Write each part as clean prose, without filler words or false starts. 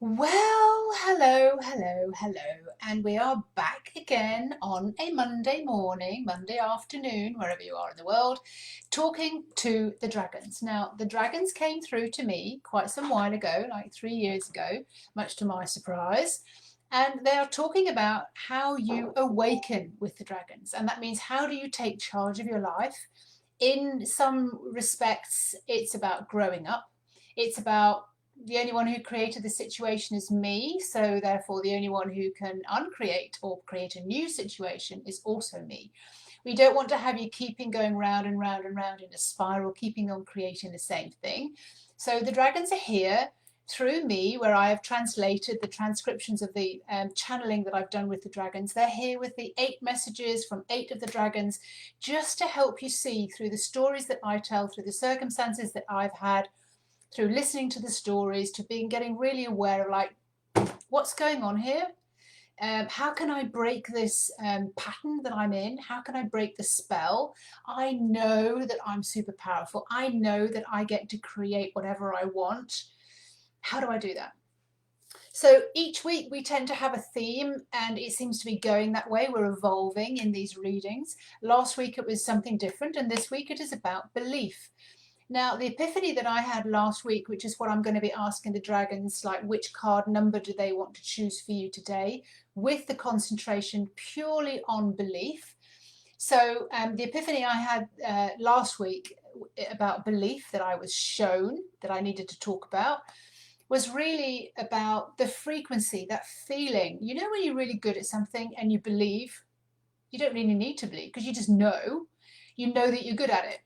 Well, hello, hello, hello, and we are back again on a Monday morning, Monday afternoon, wherever you are in the world, talking to the dragons. Now, the dragons came through to me quite some while ago, like 3 years ago, much to my surprise, and they are talking about how you awaken with the dragons, and that means how do you take charge of your life. In some respects, it's about growing up. It's about the only one who created the situation is me, so therefore the only one who can uncreate or create a new situation is also me. We don't want to have you keeping going round and round and round in a spiral, keeping on creating the same thing. So the dragons are here through me, where I have translated the transcriptions of the channeling that I've done with the dragons. They're here with the 8 messages from 8 of the dragons, just to help you see through the stories that I tell, through the circumstances that I've had, through listening to the stories, to getting really aware of like, what's going on here? How can I break this pattern that I'm in? How can I break the spell? I know that I'm super powerful. I know that I get to create whatever I want. How do I do that? So each week we tend to have a theme, and it seems to be going that way. We're evolving in these readings. Last week it was something different, and this week it is about belief. Now, the epiphany that I had last week, which is what I'm going to be asking the dragons, like which card number do they want to choose for you today, with the concentration purely on belief. So the epiphany I had last week about belief that I was shown that I needed to talk about was really about the frequency, that feeling. You know when you're really good at something and you believe, you don't really need to believe because you just know. You know that you're good at it.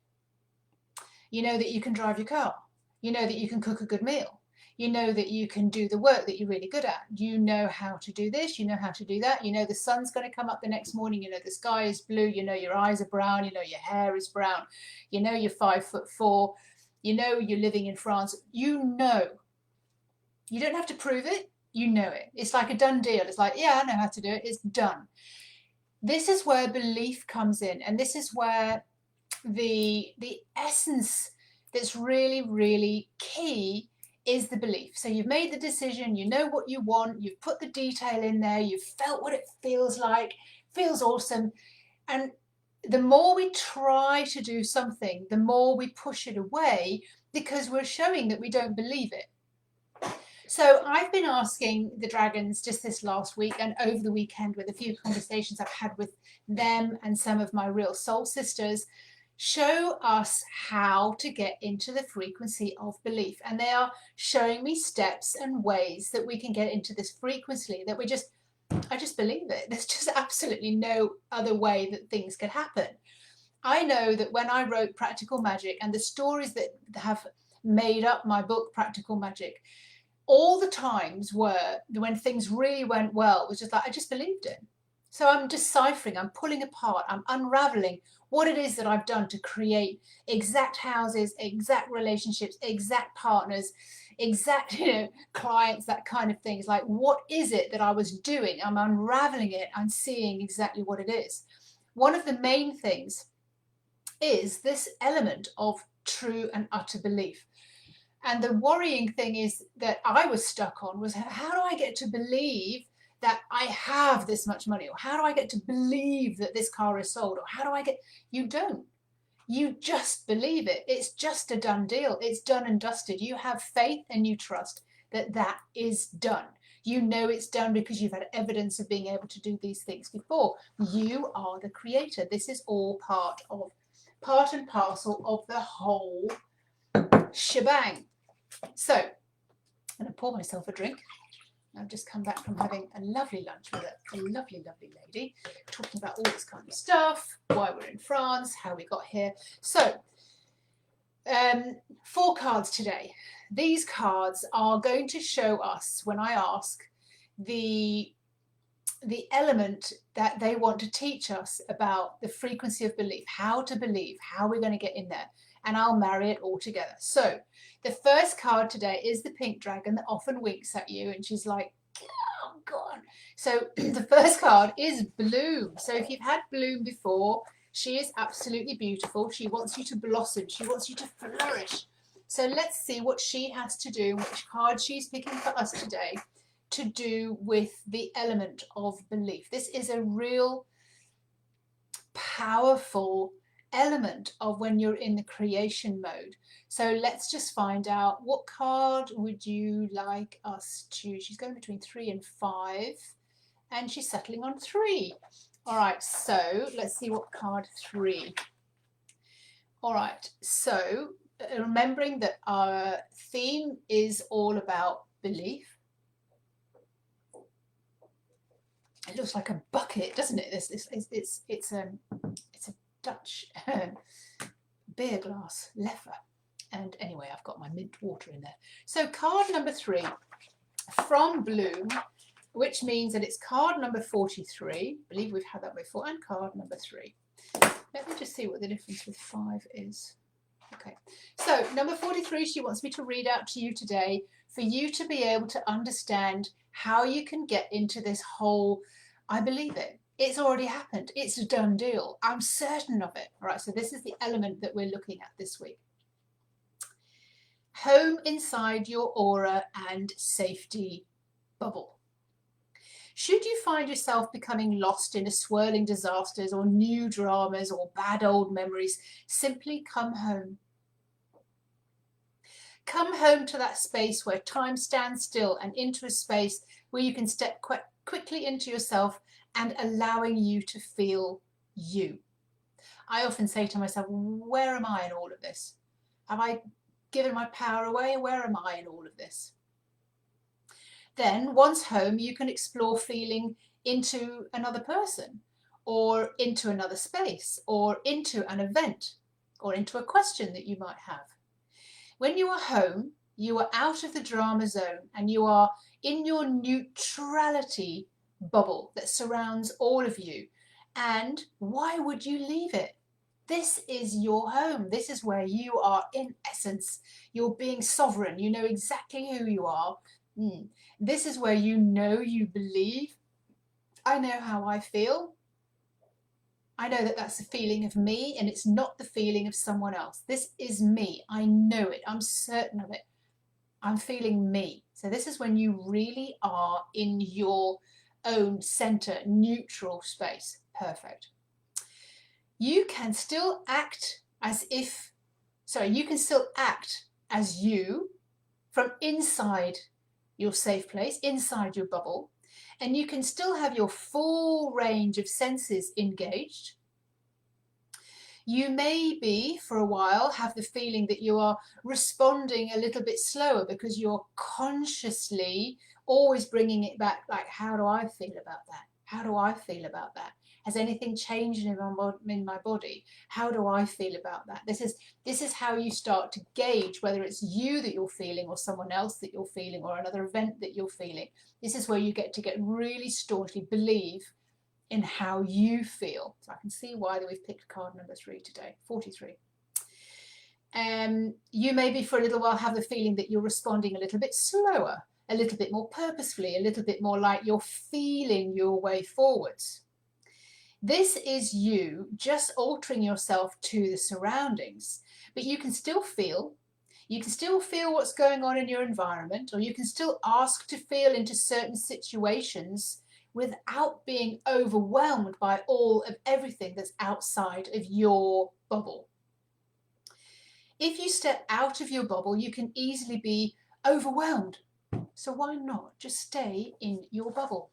You know that you can drive your car. You know that you can cook a good meal. You know that you can do the work that you're really good at. You know how to do this. You know how to do that. You know the sun's going to come up the next morning. You know the sky is blue. You know your eyes are brown. You know your hair is brown. You know you're 5'4". You know you're living in France. You know. You don't have to prove it. You know it. It's like a done deal. It's like, yeah, I know how to do it. It's done. This is where belief comes in, and this is where the essence that's really, really key is the belief. So you've made the decision, you know what you want, you've put the detail in there, you've felt what it feels like, feels awesome. And the more we try to do something, the more we push it away because we're showing that we don't believe it. So I've been asking the dragons just this last week and over the weekend with a few conversations I've had with them and some of my real soul sisters, show us how to get into the frequency of belief. And they are showing me steps and ways that we can get into this frequency that I just believe it. There's just absolutely no other way that things could happen. I know that when I wrote Practical Magic and the stories that have made up my book, Practical Magic, all the times were when things really went well, was just like, I just believed it. So I'm deciphering, I'm pulling apart, I'm unraveling what it is that I've done to create exact houses, exact relationships, exact partners, exact, clients, that kind of thing. It's like, what is it that I was doing? I'm unraveling it. I'm seeing exactly what it is. One of the main things is this element of true and utter belief. And the worrying thing is that I was stuck on was, how do I get to believe that I have this much money? Or how do I get to believe that this car is sold? Or how do I get, you don't. You just believe it. It's just a done deal. It's done and dusted. You have faith and you trust that that is done. You know it's done because you've had evidence of being able to do these things before. You are the creator. This is all part and parcel of the whole shebang. So I'm going to pour myself a drink. I've just come back from having a lovely lunch with a lovely, lovely lady, talking about all this kind of stuff, why we're in France, how we got here. So, 4 cards today. These cards are going to show us, when I ask, the element that they want to teach us about the frequency of belief, how to believe, how we're going to get in there, and I'll marry it all together. So the first card today is the pink dragon that often winks at you, and she's like, oh God. So the first card is Bloom. So if you've had Bloom before, she is absolutely beautiful. She wants you to blossom. She wants you to flourish. So let's see what she has to do, which card she's picking for us today, to do with the element of belief. This is a real powerful element of when you're in the creation mode. So let's just find out, what card would you like us to, she's going between 3 and 5 and she's settling on 3. All right, so let's see what card 3. All right, so remembering that our theme is all about belief. It looks like a bucket, doesn't it? It's a Dutch beer glass lever. And anyway, I've got my mint water in there. So card number 3 from Bloom, which means that it's card number 43. I believe we've had that before, and card number 3. Let me just see what the difference with 5 is. Okay, so number 43, she wants me to read out to you today for you to be able to understand how you can get into this whole, I believe it, it's already happened, it's a done deal, I'm certain of it. All right, so this is the element that we're looking at this week. Home inside your aura and safety bubble. Should you find yourself becoming lost in a swirling disasters or new dramas or bad old memories, simply come home. Come home to that space where time stands still, and into a space where you can step quite quickly into yourself and allowing you to feel you. I often say to myself, where am I in all of this? Have I given my power away? Where am I in all of this? Then, once home, you can explore feeling into another person, or into another space, or into an event, or into a question that you might have. When you are home, you are out of the drama zone and you are in your neutrality bubble that surrounds all of you. And why would you leave it? This is your home. This is where you are, in essence, you're being sovereign. You know exactly who you are. This is where you know you believe. I know how I feel. I know that that's the feeling of me, and it's not the feeling of someone else. This is me. I know it. I'm certain of it. I'm feeling me. So this is when you really are in your own center, neutral space. Perfect. You can still act as if, you can still act as you from inside your safe place, inside your bubble, and you can still have your full range of senses engaged. You may be, for a while, have the feeling that you are responding a little bit slower because you're consciously always bringing it back, like, how do I feel about that? How do I feel about that? Has anything changed in my body? How do I feel about that? This is how you start to gauge whether it's you that you're feeling or someone else that you're feeling or another event that you're feeling. This is where you get to get really staunchly believe in how you feel. So I can see why we've picked card number 3 today, 43. You maybe for a little while have the feeling that you're responding a little bit slower, a little bit more purposefully, a little bit more like you're feeling your way forwards. This is you just altering yourself to the surroundings, but you can still feel. You can still feel what's going on in your environment, or you can still ask to feel into certain situations without being overwhelmed by all of everything that's outside of your bubble. If you step out of your bubble, you can easily be overwhelmed. So why not just stay in your bubble?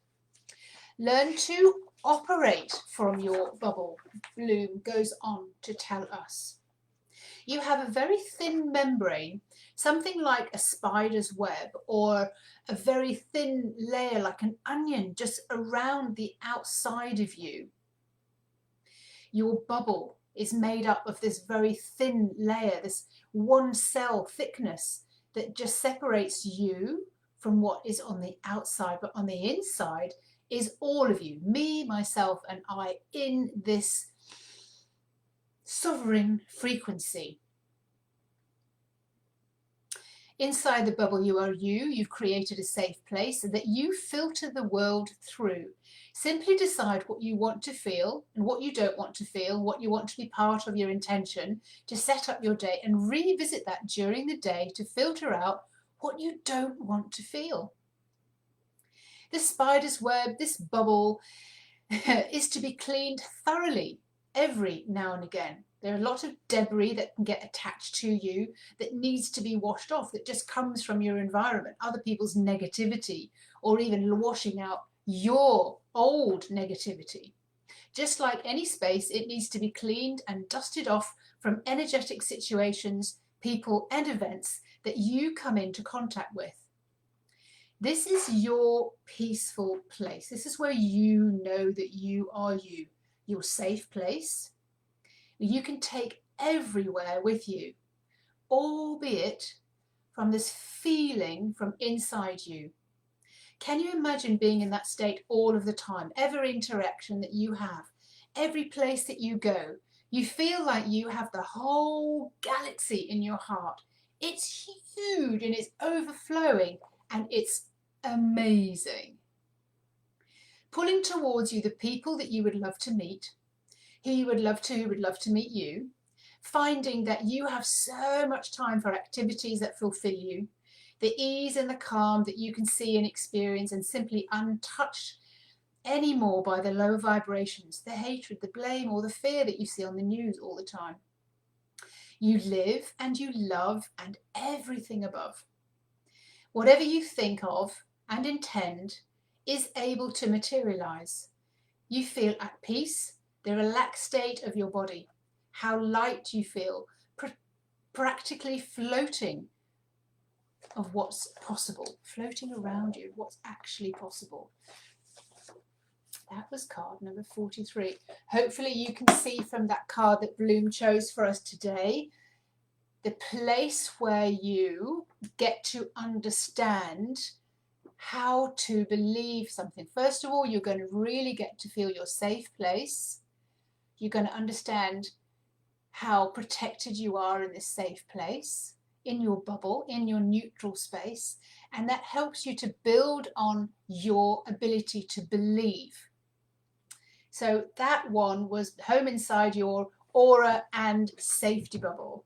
Learn to operate from your bubble, Bloom goes on to tell us. You have a very thin membrane, something like a spider's web, or a very thin layer like an onion just around the outside of you. Your bubble is made up of this very thin layer, this one cell thickness that just separates you from what is on the outside, but on the inside is all of you, me, myself, and I, in this sovereign frequency. Inside the bubble, you are you. You've created a safe place that you filter the world through. Simply decide what you want to feel and what you don't want to feel, what you want to be part of your intention to set up your day, and revisit that during the day to filter out what you don't want to feel. This spider's web, this bubble, is to be cleaned thoroughly every now and again. There are a lot of debris that can get attached to you that needs to be washed off, that just comes from your environment, other people's negativity, or even washing out your old negativity. Just like any space, it needs to be cleaned and dusted off from energetic situations, people, and events that you come into contact with. This is your peaceful place. This is where you know that you are you, your safe place. You can take everywhere with you, albeit from this feeling from inside you. Can you imagine being in that state all of the time? Every interaction that you have, every place that you go, you feel like you have the whole galaxy in your heart. It's huge and it's overflowing and it's amazing. Pulling towards you the people that you would love to meet, who would love to meet you, finding that you have so much time for activities that fulfill you, the ease and the calm that you can see and experience and simply untouched anymore by the lower vibrations, the hatred, the blame, or the fear that you see on the news all the time. You live and you love and everything above. Whatever you think of and intend is able to materialize. You feel at peace, the relaxed state of your body, how light you feel, practically floating of what's possible, floating around you, what's actually possible. That was card number 43. Hopefully you can see from that card that Bloom chose for us today, the place where you get to understand how to believe something. First of all, you're going to really get to feel your safe place. You're going to understand how protected you are in this safe place, in your bubble, in your neutral space, and that helps you to build on your ability to believe. So that one was home inside your aura and safety bubble.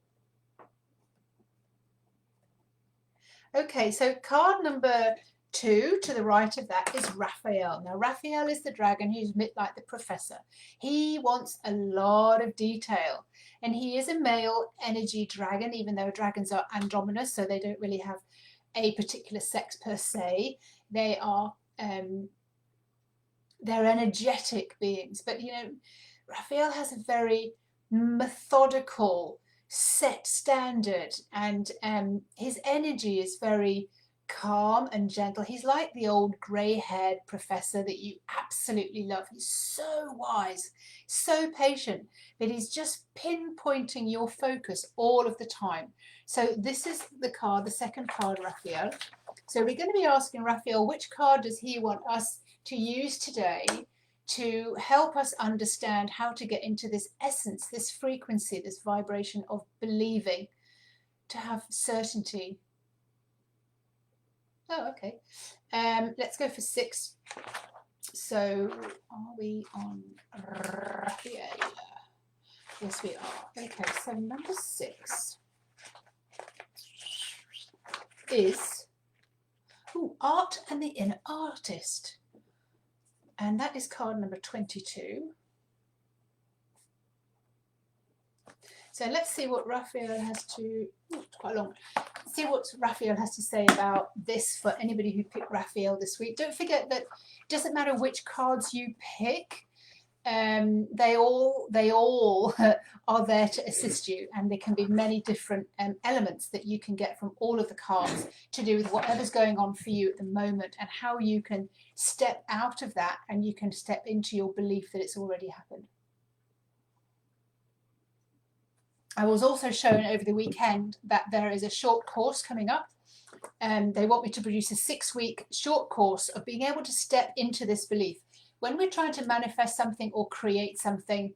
Okay, so card number 2 to the right of that is Raphael. Now Raphael is the dragon who's a bit like the professor. He wants a lot of detail, and he is a male energy dragon, even though dragons are androgynous, so they don't really have a particular sex per se. They are they're energetic beings, but you know, Raphael has a very methodical set standard, and his energy is very calm and gentle. He's like the old grey-haired professor that you absolutely love. He's so wise, so patient, but he's just pinpointing your focus all of the time. So this is the card, the second card, Raphael. So we're going to be asking Raphael, which card does he want us to use today to help us understand how to get into this essence, this frequency, this vibration of believing, to have certainty. Oh, okay. Let's go for 6. So are we on Raphael? Yes, we are. Okay, so number 6 is Art and the Inner Artist. And that is card number 22. So let's see what Raphael has to, it's quite long. Let's see what Raphael has to say about this for anybody who picked Raphael this week. Don't forget that it doesn't matter which cards you pick, they all are there to assist you, and there can be many different elements that you can get from all of the cards to do with whatever's going on for you at the moment and how you can step out of that and you can step into your belief that it's already happened. I was also shown over the weekend that there is a short course coming up. They want me to produce a 6-week short course of being able to step into this belief. When we're trying to manifest something or create something,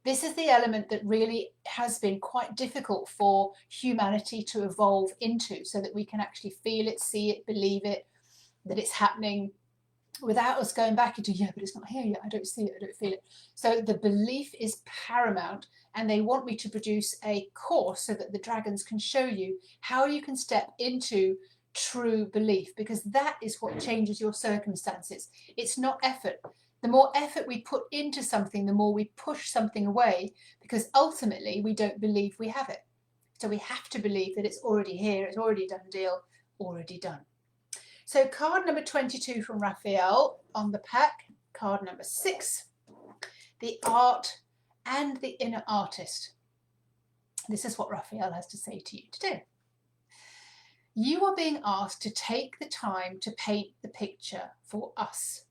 This is the element that really has been quite difficult for humanity to evolve into, so that we can actually feel it, see it, believe it, that it's happening, without us going back into, yeah, but it's not here yet, I don't see it, I don't feel it. So the belief is paramount, and they want me to produce a course so that the dragons can show you how you can step into true belief, because that is what changes your circumstances. It's not effort. The more effort we put into something, the more we push something away, because ultimately we don't believe we have it. So we have to believe that it's already here, it's already done deal, already done. So card number 22 from Raphael on the pack, card number 6, the art and the inner artist. This is what Raphael has to say to you today. You are being asked to take the time to paint the picture for us.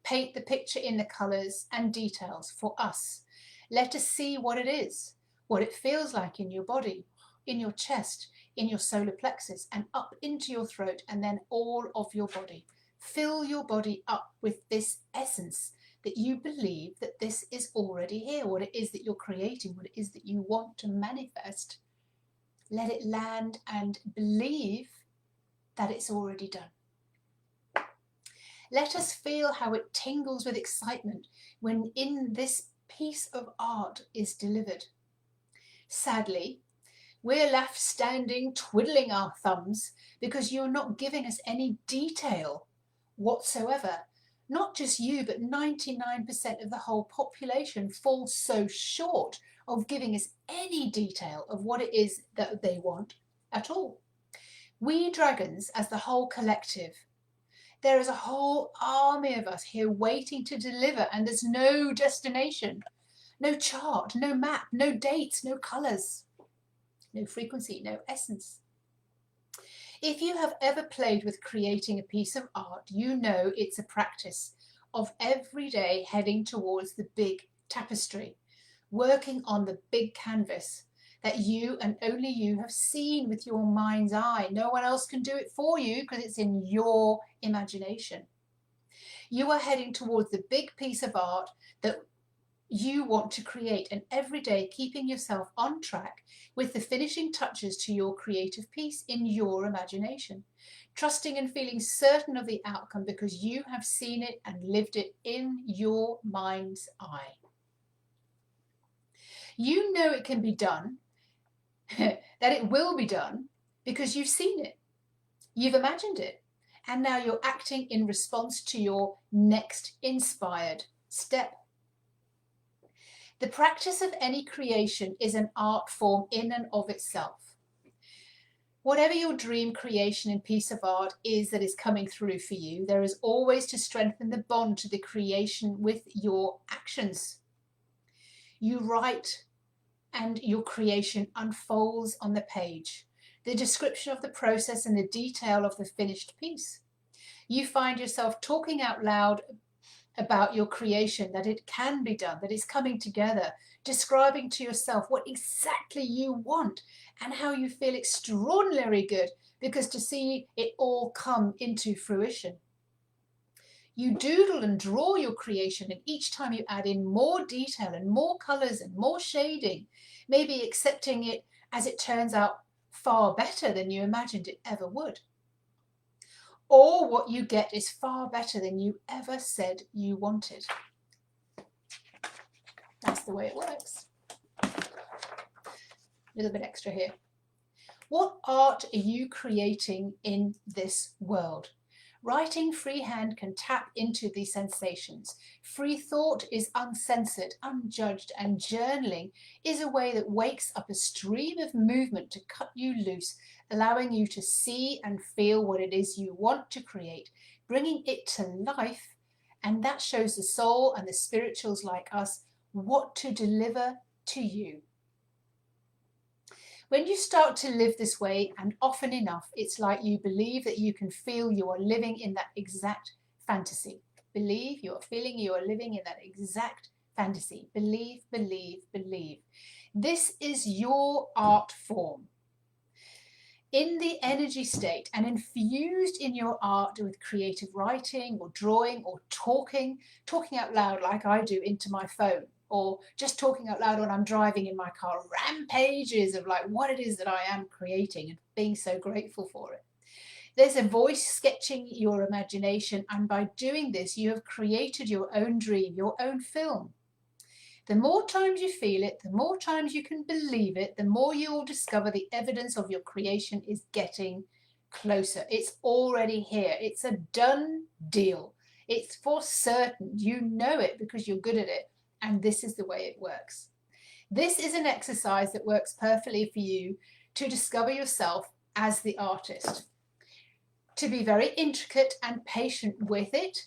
Paint the picture in the colours and details for us. Let us see what it is, what it feels like in your body, in your chest, in your solar plexus, and up into your throat, and then all of your body. Fill your body up with this essence that you believe that this is already here, what it is that you're creating, what it is that you want to manifest. Let it land and believe that it's already done. Let us feel how it tingles with excitement when in this piece of art is delivered. Sadly, we're left standing twiddling our thumbs because you're not giving us any detail whatsoever. Not just you, but 99% of the whole population falls so short of giving us any detail of what it is that they want at all. We dragons, as the whole collective, there is a whole army of us here waiting to deliver, and there's no destination, no chart, no map, no dates, no colours, no frequency, no essence. If you have ever played with creating a piece of art, you know it's a practice of every day heading towards the big tapestry, working on the big canvas that you and only you have seen with your mind's eye. No one else can do it for you because it's in your imagination. You are heading towards the big piece of art that you want to create, and every day keeping yourself on track with the finishing touches to your creative piece in your imagination, trusting and feeling certain of the outcome because you have seen it and lived it in your mind's eye. You know it can be done, that it will be done, because you've seen it, you've imagined it, and now you're acting in response to your next inspired step. The practice of any creation is an art form in and of itself. Whatever your dream creation and piece of art is that is coming through for you, there is always to strengthen the bond to the creation with your actions. You write and your creation unfolds on the page, the description of the process and the detail of the finished piece. You find yourself talking out loud about your creation, that it can be done, that it's coming together, describing to yourself what exactly you want and how you feel extraordinarily good because to see it all come into fruition. You doodle and draw your creation, and each time you add in more detail and more colours and more shading, maybe accepting it as it turns out far better than you imagined it ever would. Or what you get is far better than you ever said you wanted. That's the way it works. A little bit extra here. What art are you creating in this world? Writing freehand can tap into these sensations. Free thought is uncensored, unjudged, and journaling is a way that wakes up a stream of movement to cut you loose, allowing you to see and feel what it is you want to create, bringing it to life, and that shows the soul and the spirituals like us what to deliver to you. When you start to live this way, and often enough, it's like you believe that you can feel you are living in that exact fantasy. Believe you are feeling you are living in that exact fantasy. Believe, believe, believe. This is your art form. In the energy state and infused in your art with creative writing or drawing or talking out loud like I do into my phone. or just talking out loud when I'm driving in my car, rampages of like what it is that I am creating and being so grateful for it. There's a voice sketching your imagination, and by doing this, you have created your own dream, your own film. The more times you feel it, the more times you can believe it, the more you will discover the evidence of your creation is getting closer. It's already here. It's a done deal. It's for certain. You know it because you're good at it, and this is the way it works. This is an exercise that works perfectly for you to discover yourself as the artist, to be very intricate and patient with it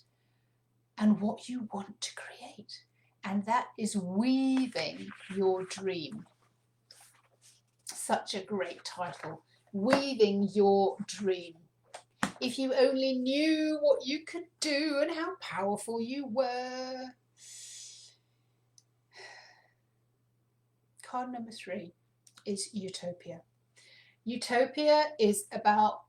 and what you want to create. And that is weaving your dream. Such a great title, Weaving Your Dream. If you only knew what you could do and how powerful you were. Card number 3 is Utopia. Utopia is about,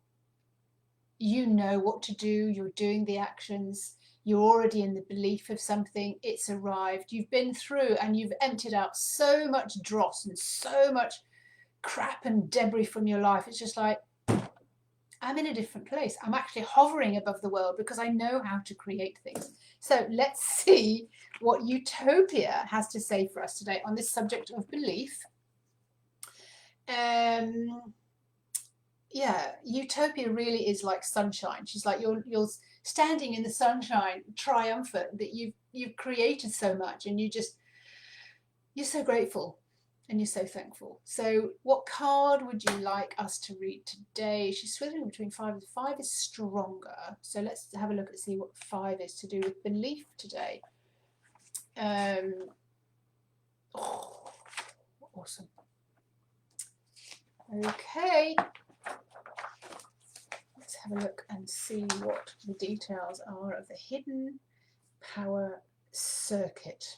you know what to do, you're doing the actions, you're already in the belief of something, it's arrived, you've been through and you've emptied out so much dross and so much crap and debris from your life. It's just like, I'm in a different place. I'm actually hovering above the world because I know how to create things. So let's see what Utopia has to say for us today on this subject of belief. Yeah, Utopia really is like sunshine. She's like, you're standing in the sunshine, triumphant that you've created so much, and you're so grateful and you're so thankful. So what card would you like us to read today? She's switching between 5 and 5 is stronger. So let's have a look and see what 5 is to do with belief today. Oh, awesome. Okay. Let's have a look and see what the details are of the hidden power circuit.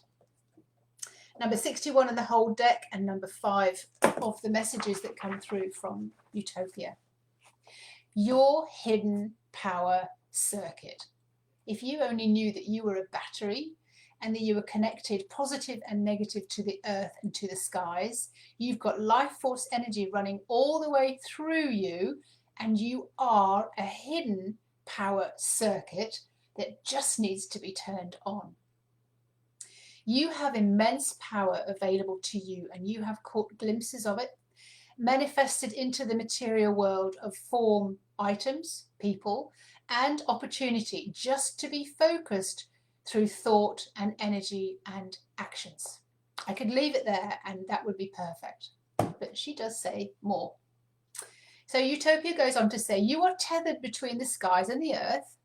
Number 61 in the whole deck, and number 5 of the messages that come through from Utopia. Your hidden power circuit. If you only knew that you were a battery and that you were connected positive and negative to the earth and to the skies, you've got life force energy running all the way through you, and you are a hidden power circuit that just needs to be turned on. You have immense power available to you, and you have caught glimpses of it, manifested into the material world of form, items, people, and opportunity, just to be focused through thought and energy and actions. I could leave it there and that would be perfect, but she does say more. So Utopia goes on to say, you are tethered between the skies and the earth,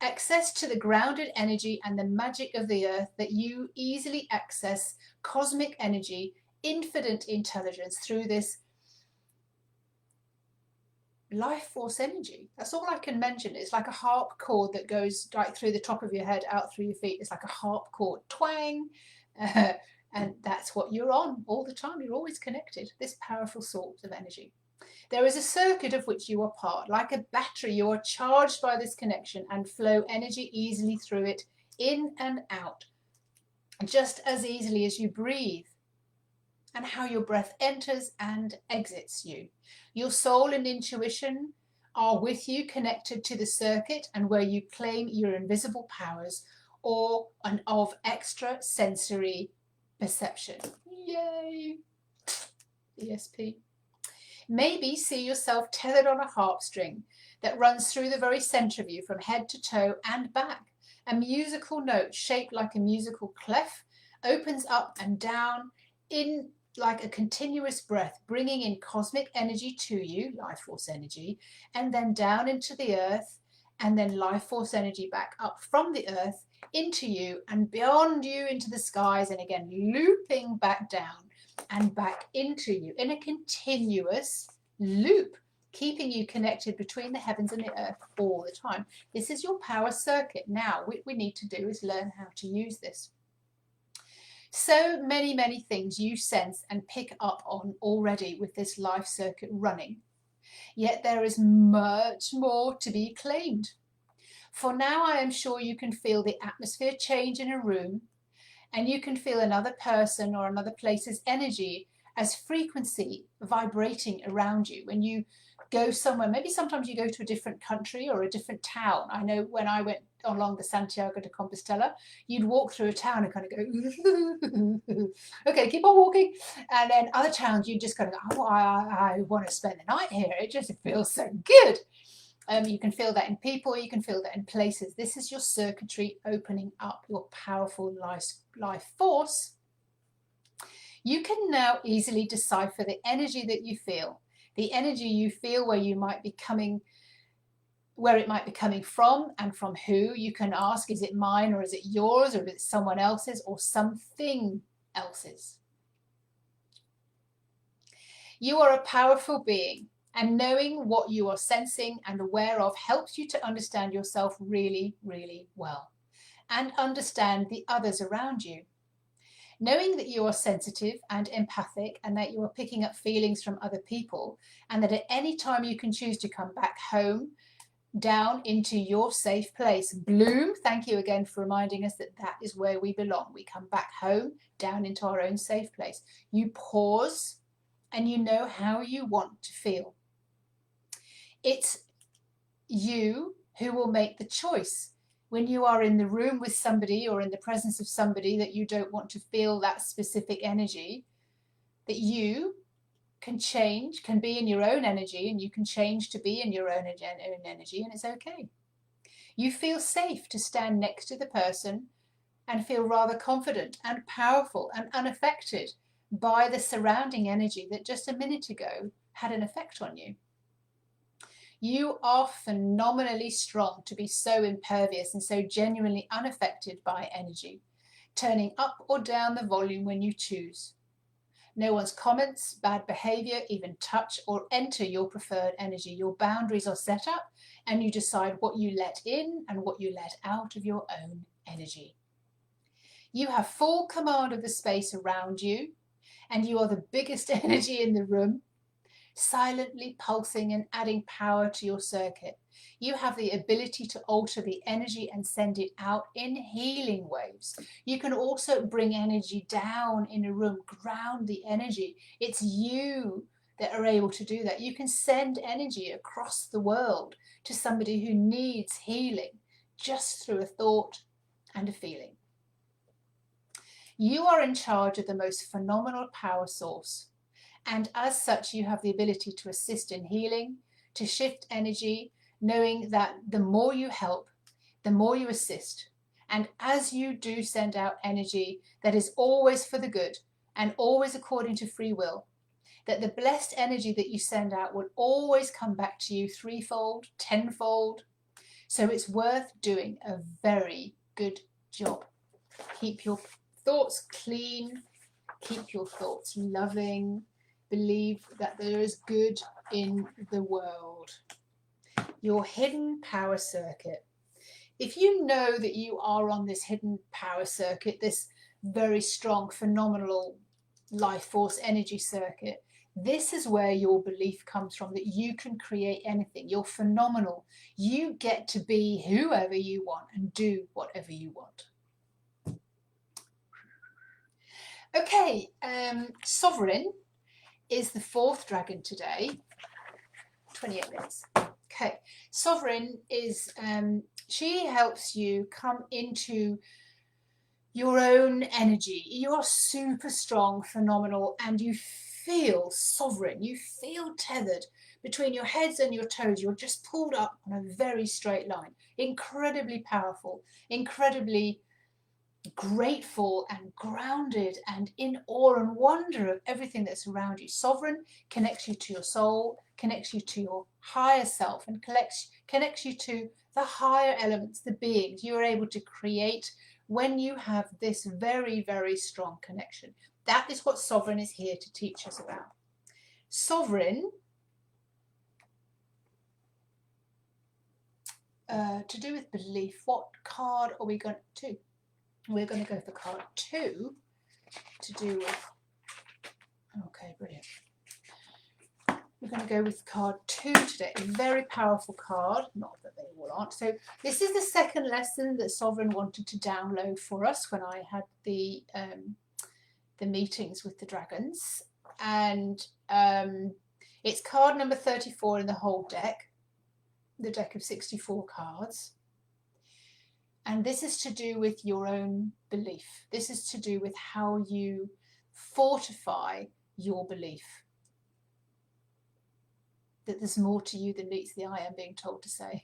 access to the grounded energy and the magic of the earth, that you easily access cosmic energy, infinite intelligence through this life force energy. That's all I can mention. It's like a harp chord that goes right through the top of your head, out through your feet. It's like a harp chord, twang, and that's what you're on all the time. You're always connected, this powerful source of energy. There is a circuit of which you are part. Like a battery, you are charged by this connection and flow energy easily through it, in and out, just as easily as you breathe and how your breath enters and exits you. Your soul and intuition are with you, connected to the circuit, and where you claim your invisible powers or an of extra sensory perception. Yay! ESP. Maybe see yourself tethered on a harp string that runs through the very center of you from head to toe and back. A musical note shaped like a musical clef opens up and down in like a continuous breath, bringing in cosmic energy to you, life force energy, and then down into the earth, and then life force energy back up from the earth into you and beyond you into the skies, and again looping back down and back into you in a continuous loop, keeping you connected between the heavens and the earth all the time. This is your power circuit. Now, what we need to do is learn how to use this. So many things you sense and pick up on already with this life circuit running. Yet there is much more to be claimed. For now, I am sure you can feel the atmosphere change in a room, And you can feel another person or another place's energy as frequency vibrating around you. When you go somewhere, maybe sometimes you go to a different country or a different town. I know when I went along the Santiago de Compostela, you'd walk through a town and kind of go, okay, keep on walking. And then other towns, you just kind of go, oh, I want to spend the night here. It just feels so good. You can feel that in people, you can feel that in places. This is your circuitry opening up, your powerful life force. You can now easily decipher the energy that you feel. The energy you feel where you might be coming, where it might be coming from and from who. You can ask, is it mine or is it yours or is it someone else's or something else's? You are a powerful being, and knowing what you are sensing and aware of helps you to understand yourself really, really well and understand the others around you. Knowing that you are sensitive and empathic and that you are picking up feelings from other people, and that at any time you can choose to come back home, down into your safe place. Bloom, thank you again for reminding us that that is where we belong. We come back home, down into our own safe place. You pause and you know how you want to feel. It's you who will make the choice. When you are in the room with somebody or in the presence of somebody that you don't want to feel that specific energy, that you can change, can be in your own energy, and you can change to be in your own energy, and it's okay. You feel safe to stand next to the person and feel rather confident and powerful and unaffected by the surrounding energy that just a minute ago had an effect on you. You are phenomenally strong to be so impervious and so genuinely unaffected by energy, turning up or down the volume when you choose. No one's comments, bad behavior, even touch or enter your preferred energy. Your boundaries are set up and you decide what you let in and what you let out of your own energy. You have full command of the space around you, and you are the biggest energy in the room, silently pulsing and adding power to your circuit. You have the ability to alter the energy and send it out in healing waves. You can also bring energy down in a room, ground the energy. It's you that are able to do that. You can send energy across the world to somebody who needs healing just through a thought and a feeling. You are in charge of the most phenomenal power source. And as such, you have the ability to assist in healing, to shift energy, knowing that the more you help, the more you assist. And as you do send out energy that is always for the good and always according to free will, that the blessed energy that you send out will always come back to you threefold, tenfold. So it's worth doing a very good job. Keep your thoughts clean, keep your thoughts loving. Believe that there is good in the world. Your hidden power circuit. If you know that you are on this hidden power circuit, this very strong, phenomenal life force energy circuit, this is where your belief comes from, that you can create anything. You're phenomenal. You get to be whoever you want and do whatever you want. Okay, Sovereign is the fourth dragon today. 28 minutes. Okay, Sovereign is, she helps you come into your own energy. You are super strong, phenomenal, and you feel sovereign. You feel tethered between your heads and your toes. You're just pulled up on a very straight line. Incredibly powerful, incredibly grateful and grounded and in awe and wonder of everything that's around you. Sovereign connects you to your soul, connects you to your higher self, and connects you to the higher elements, the beings you are able to create when you have this very, very strong connection. That is what Sovereign is here to teach us about. Sovereign, to do with belief, what card are we going to? We're going to go for card 2 to do with, okay, brilliant. we're going to go with card 2 today. A very powerful card. Not that they all aren't. So this is the second lesson that Sovereign wanted to download for us when I had the meetings with the dragons. And it's card number 34 in the whole deck, the deck of 64 cards. And this is to do with your own belief. This is to do with how you fortify your belief that there's more to you than meets the eye, I'm being told to say.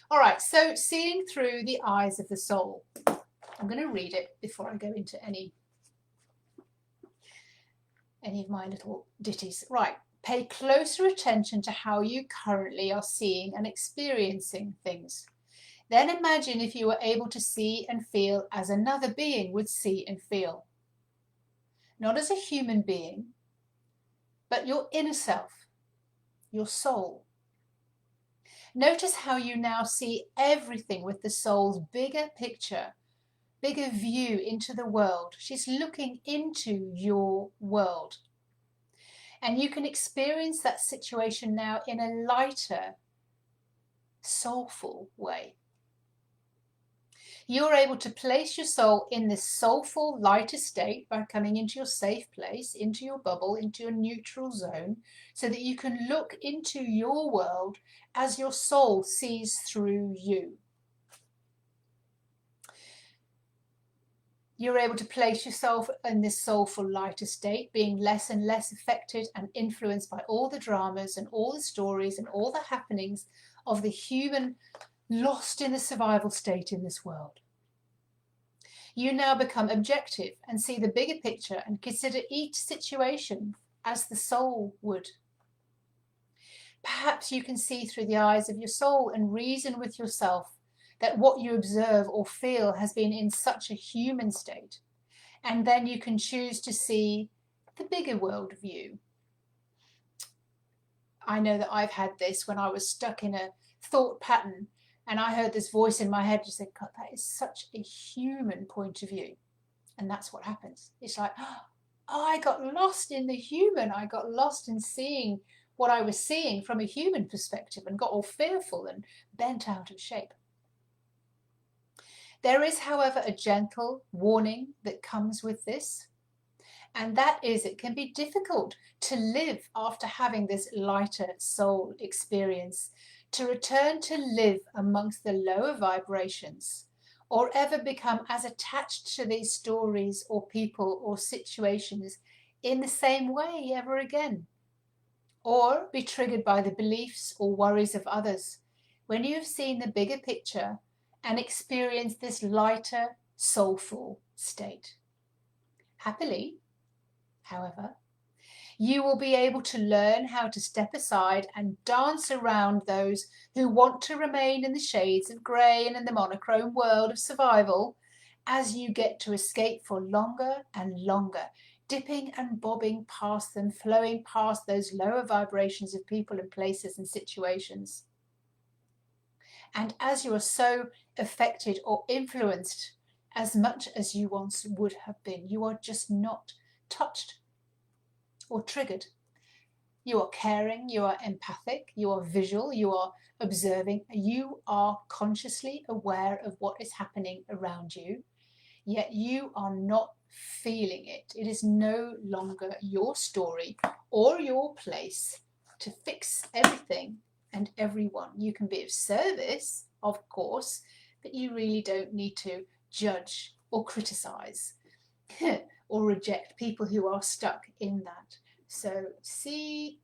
All right, so seeing through the eyes of the soul. I'm going to read it before I go into any of my little ditties. Right, pay closer attention to how you currently are seeing and experiencing things. Then imagine if you were able to see and feel as another being would see and feel. Not as a human being, but your inner self, your soul. Notice how you now see everything with the soul's bigger picture, bigger view into the world. She's looking into your world. And you can experience that situation now in a lighter, soulful way. You're able to place your soul in this soulful, lighter state by coming into your safe place, into your bubble, into your neutral zone, so that you can look into your world as your soul sees through you. You're able to place yourself in this soulful, lighter state, being less and less affected and influenced by all the dramas and all the stories and all the happenings of the human lost in a survival state in this world. You now become objective and see the bigger picture and consider each situation as the soul would. Perhaps you can see through the eyes of your soul and reason with yourself that what you observe or feel has been in such a human state, and then you can choose to see the bigger world view. I know that I've had this when I was stuck in a thought pattern and I heard this voice in my head just say, God, that is such a human point of view. And that's what happens. It's like, oh, I got lost in the human. I got lost in seeing what I was seeing from a human perspective and got all fearful and bent out of shape. There is, however, a gentle warning that comes with this. And that is, it can be difficult to live after having this lighter soul experience, to return to live amongst the lower vibrations, or ever become as attached to these stories or people or situations in the same way ever again, or be triggered by the beliefs or worries of others when you have seen the bigger picture and experienced this lighter, soulful state. Happily, however, you will be able to learn how to step aside and dance around those who want to remain in the shades of grey and in the monochrome world of survival as you get to escape for longer and longer, dipping and bobbing past them, flowing past those lower vibrations of people and places and situations. And as you are so affected or influenced as much as you once would have been, you are just not touched or triggered. You are caring, you are empathic, you are visual, you are observing, you are consciously aware of what is happening around you, yet you are not feeling it. It is no longer your story or your place to fix everything and everyone. You can be of service, of course, but you really don't need to judge or criticize or reject people who are stuck in that. So see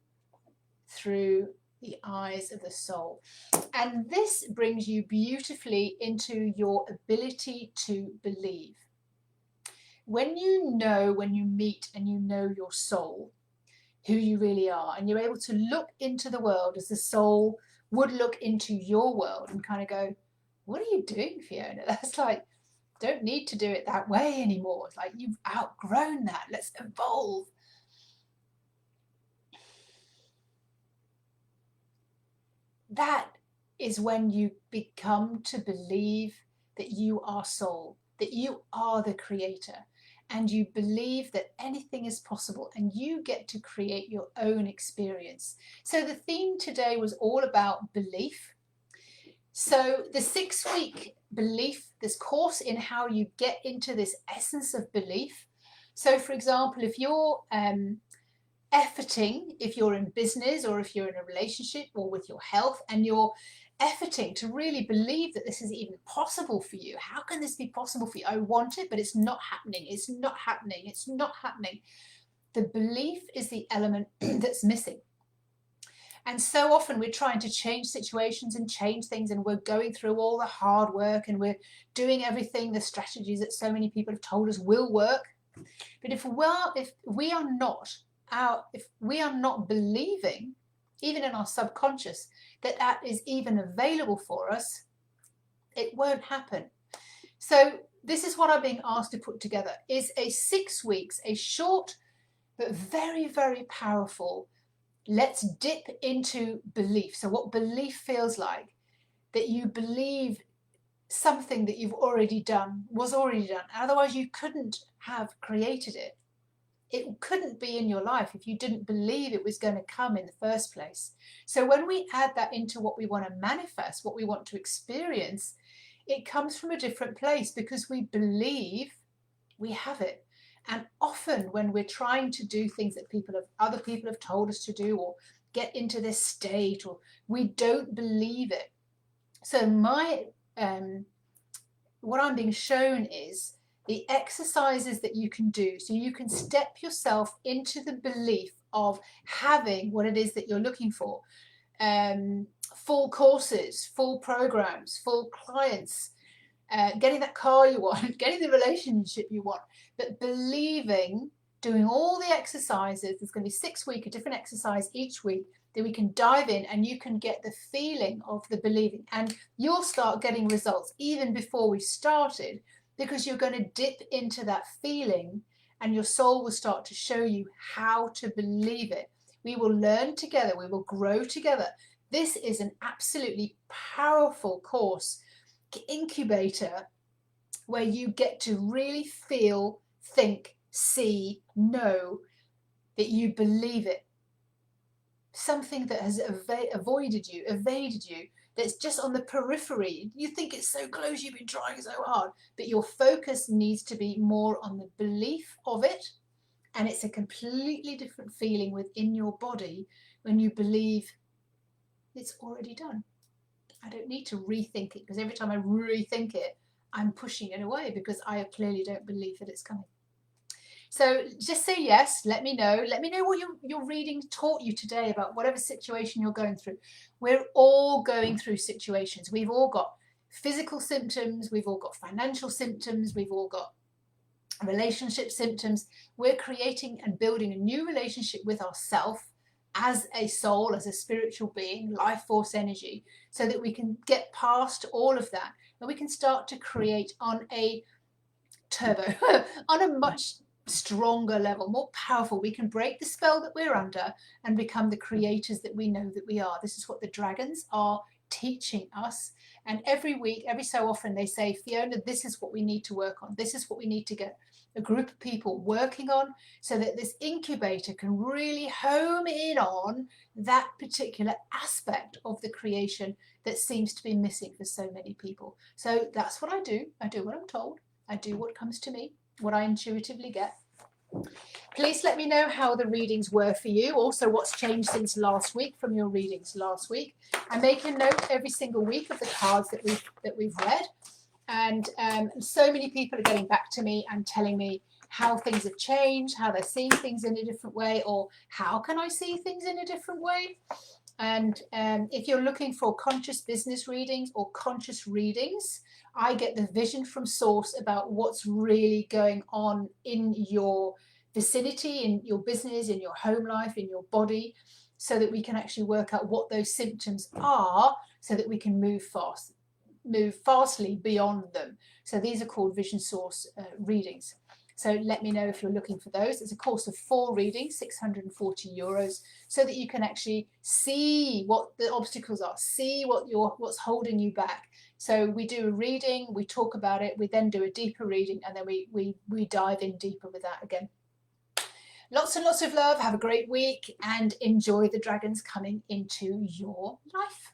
through the eyes of the soul. And this brings you beautifully into your ability to believe. When you know, when you meet and you know your soul, who you really are, and you're able to look into the world as the soul would look into your world and kind of go, what are you doing, Fiona? That's like, don't need to do it that way anymore. It's like, you've outgrown that. Let's evolve. That is when you become to believe that you are soul, that you are the creator, and you believe that anything is possible, and you get to create your own experience. So the theme today was all about belief. So the 6-week belief, this course in how you get into this essence of belief. So for example, if you're efforting, if you're in business or if you're in a relationship or with your health, and you're efforting to really believe that this is even possible for you. How can this be possible for you? I want it, but it's not happening. It's not happening. It's not happening. The belief is the element that's missing. And so often we're trying to change situations and change things, and we're going through all the hard work, and we're doing everything, the strategies that so many people have told us will work. But if we are not believing, even in our subconscious, that that is even available for us, it won't happen. So this is what I'm being asked to put together, is a 6 weeks, a short but very, very powerful, let's dip into belief. So what belief feels like, that you believe something that you've already done was already done. Otherwise you couldn't have created it. It couldn't be in your life if you didn't believe it was going to come in the first place. So when we add that into what we want to manifest, what we want to experience, it comes from a different place, because we believe we have it. And often when we're trying to do things that other people have told us to do, or get into this state, or we don't believe it. So what I'm being shown is the exercises that you can do, so you can step yourself into the belief of having what it is that you're looking for. Full courses, full programs, full clients, getting that car you want, getting the relationship you want, but believing, doing all the exercises. There's going to be 6 weeks, a different exercise each week that we can dive in, and you can get the feeling of the believing, and you'll start getting results even before we started, because you're going to dip into that feeling, and your soul will start to show you how to believe it. We will learn together, we will grow together. This is an absolutely powerful course, incubator, where you get to really feel, think, see, know that you believe it. Something that has evaded you, that's just on the periphery. You think it's so close, you've been trying so hard, but your focus needs to be more on the belief of it. And it's a completely different feeling within your body when you believe it's already done. I don't need to rethink it, because every time I rethink it, I'm pushing it away, because I clearly don't believe that it's coming. So just say yes, let me know what your reading taught you today about whatever situation you're going through. We're all going through situations. We've all got physical symptoms, we've all got financial symptoms, we've all got relationship symptoms. We're creating and building a new relationship with ourselves as a soul, as a spiritual being, life force energy, so that we can get past all of that, and we can start to create on a turbo, on a much stronger level, more powerful. We can break the spell that we're under and become the creators that we know that we are. This is what the dragons are teaching us. And every week, every so often, they say, Fiona, this is what we need to work on. This is what we need to get a group of people working on, so that this incubator can really home in on that particular aspect of the creation that seems to be missing for so many people. So that's what I do. I do what I'm told. I do what comes to me, what I intuitively get. Please let me know how the readings were for you. Also, what's changed since last week from your readings last week. I make a note every single week of the cards that we've read, and so many people are getting back to me and telling me how things have changed, how they're seeing things in a different way, or how can I see things in a different way. And if you're looking for conscious business readings or conscious readings, I get the vision from source about what's really going on in your vicinity, in your business, in your home life, in your body, so that we can actually work out what those symptoms are, so that we can move fastly beyond them. So these are called vision source readings. So let me know if you're looking for those. It's a course of 4 readings, €640, so that you can actually see what the obstacles are, see what's holding you back. So we do a reading, we talk about it, we then do a deeper reading, and then we dive in deeper with that again. Lots and lots of love. Have a great week and enjoy the dragons coming into your life.